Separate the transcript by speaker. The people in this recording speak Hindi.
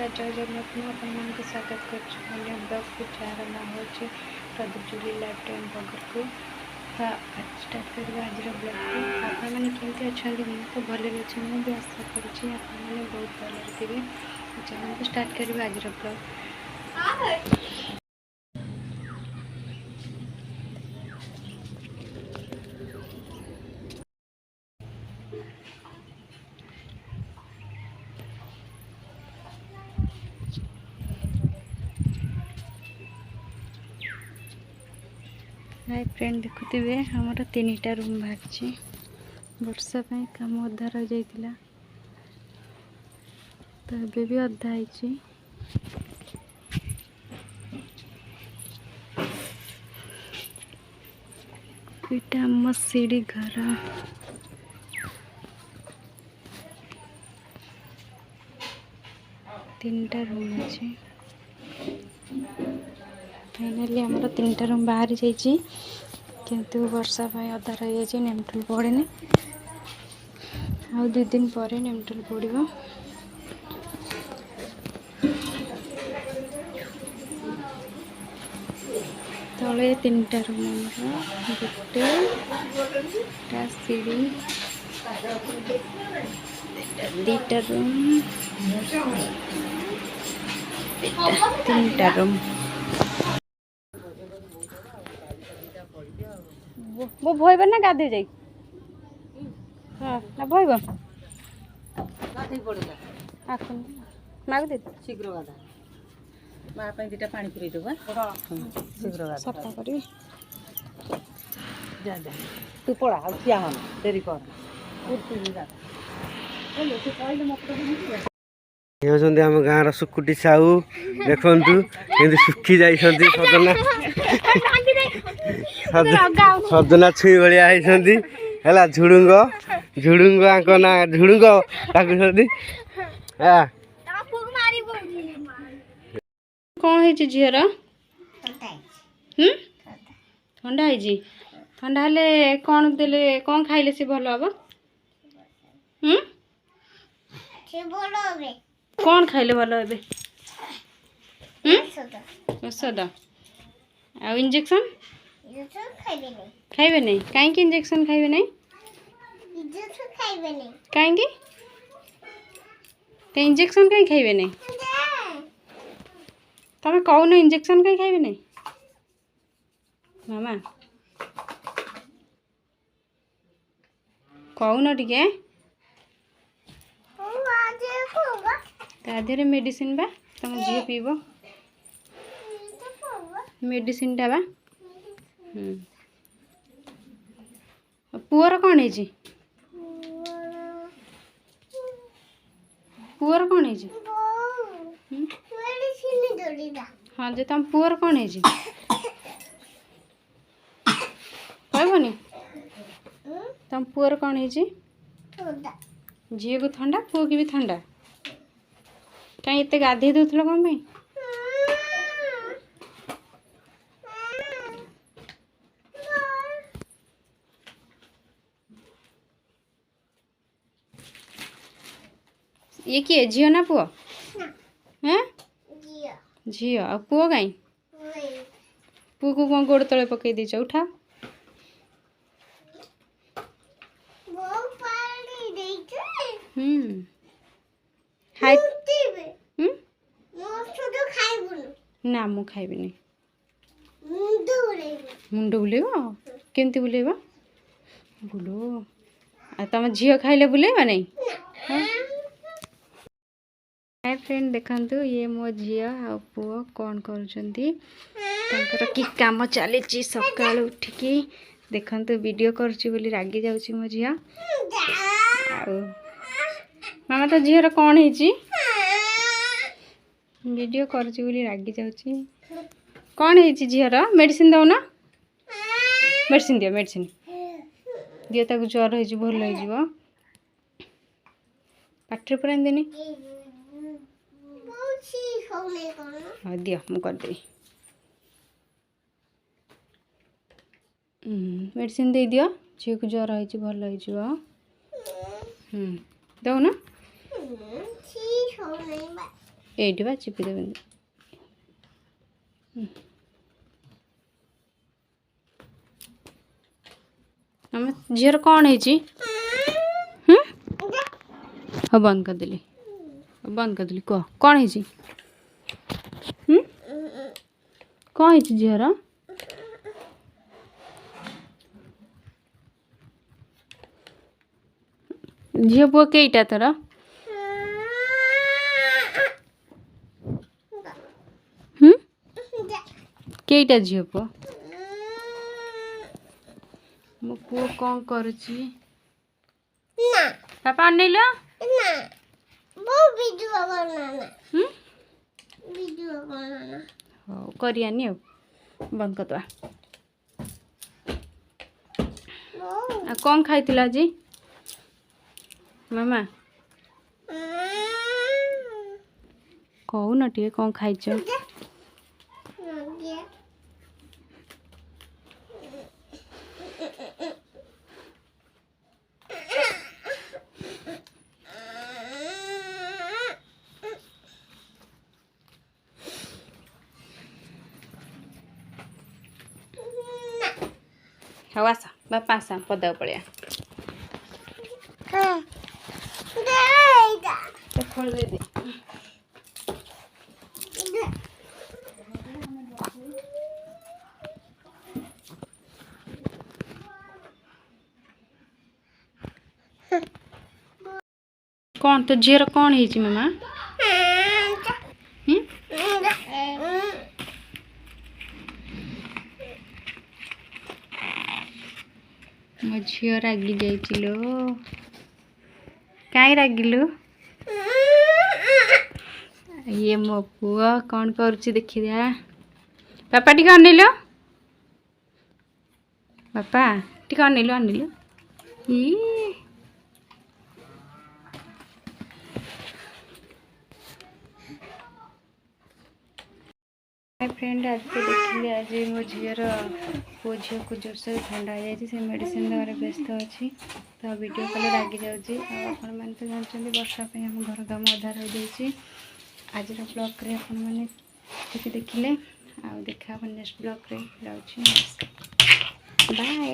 Speaker 1: नमस्कार जय जगन्नाथ मुझे स्वागत कर ब्लॉग को जार ना हो प्रदीप लाइफ टाइम ब्लॉगर को तो आज स्टार्ट करवा आज ब्लॉग को आपण मैंने केमती अच्छा मुझे तो भले अच्छे मुझे आशा करुँचे आपने बहुत भले थे। चलते स्टार्ट करवा आज ब्लॉग। हाय फ्रेंड देखुवे हमारा 3टा रूम बाहर वर्षा पाई काम अधा रही जाइतिला तो ଏବେ भी अधा है। एटा आम सीढ़ी घर 3टा रूम अच्छे। फाइनाली आमर 3टा रूम बाहरी जाइए किंतु वर्षा पाई अधा रही जाए नेमटुल पड़ेनि आ 2 दिन पर नेमटुल पड़ो। तले 3टा रूम आमर गोटे सीढ़ी 2टा रूम 3टा रूम वो भयब ना गाधे जाई हाँ ना भयब माग दे
Speaker 2: शीघ्र गाधा माँ 2टा पानी पूरे देवा शीघ्र गाधा
Speaker 1: सफा करी
Speaker 2: जा जा तू पड़ा क्या हम देरी कर आम गाँव सुकुटी साहू देखु सुखी जा सजना सजना छुई भाया है झुड़ुंग झुड़ुंग ना झुड़ुंग
Speaker 1: कौन है झीर ठंडा है ठंडा हेले कौन देले कौन खाइले से भल हम कौन खाइले भल हे औषध आ इंजेक्शन खाइबे नहीं कहीं इंजेक्शन खाइबे नहीं कहीं कहीं इंजेक्शन कहीं खाइबे नहीं तमें कौन इंजेक्शन कहीं खाइबे नहीं मामा कौन टिके तादेह मेडिसिन बा तुम झील पीब मेडिसिन टा बा पुअर कौन है पुअर कौन है हाँ जे तुम पुअर कौन है कहबनी तुम पुअर कौन है झील को ठंडा पुओ की भी ठंडा कहीं इतने गाधे दूल कौन भाई ये किए झील ना पुओ हैं झील आ पुओ कहीं पुओ को कौन गोड़ तले पकई दीच उठा हाय ना मु खाइबिनी मुंड बुलेब केमती बुलेब बुलो आ तुम झील खाइले बुलेबा नहीं हाय फ्रेंड देखंतु ये मो झील आ पुओ कौन कर कि काम चली सकाल उठिकी देखंतु वीडियो करची बोली रागी जाउची मो झील मामा तो झील कौन है वीडियो करची बोली रागी जाउची कौन है झील मेडिसिन दौना मेडिसिन दियो मेडिसिन दियो ताको ज्वर हो भल हो पाटे पूरा देनी हाँ दियो मु करदेवी मेडिसिन दे दियो झील को ज्वर हो भल हो दौना ଏଇଠି ବା ଚିପି ଦେବେନି। ଆମ ଝିଅର କ'ଣ ହେଇଛି? ହଉ ବନ୍ଦ କରିଦେଲି, କୁହ କ'ଣ ହେଇଛି? କ'ଣ ହେଇଛି ଝିଅର? ଝିଅ ପୁଅ କେଇଟା ତୋର? କେଇଟା ଝିଅ ପୁଅ? ମୋ ପୁଅ କ'ଣ କରୁଛି? ବାପା ଅନେଇଲ। ହଉ କରିବାନି ଆଉ, ବନ୍ଦ କରିଦେବା। ଆଉ କ'ଣ ଖାଇଥିଲ ଆଜି ମାମା? କହୁନ ଟିକେ କ'ଣ ଖାଇଛ? ହଉ ଆସ ବାପା ଆସ ପଦାକୁ ପଳେଇବା। ଖୋଲିଦେବି। କ'ଣ ତୋ ଝିଅର କ'ଣ ହେଇଛି ମାମା? ମୋ ଝିଅ ରାଗି ଯାଇଛି ଲୋ। କାହିଁ ରାଗିଲୁ? ଇଏ ମୋ ପୁଅ କ'ଣ କରୁଛି ଦେଖିଦିଆ। ବାପା ଟିକେ ଅନେଇଲ, ବାପା ଟିକେ ଅନେଇଲୁ ଇ फ्रेंड आज तो देखिए आज मो झीर पुओ झील को जोरसोर ठंडा हो जाए मेडिसिन देवे व्यस्त अच्छी तो वीडियो कल रागि जाऊँगी आपण मैंने तो जानते वर्षा आम घर काम अधा रही आज ब्लॉग रे आपण मैंने देखिले आ देखा नेक्स्ट ब्लॉग रे जाऊँ बाय।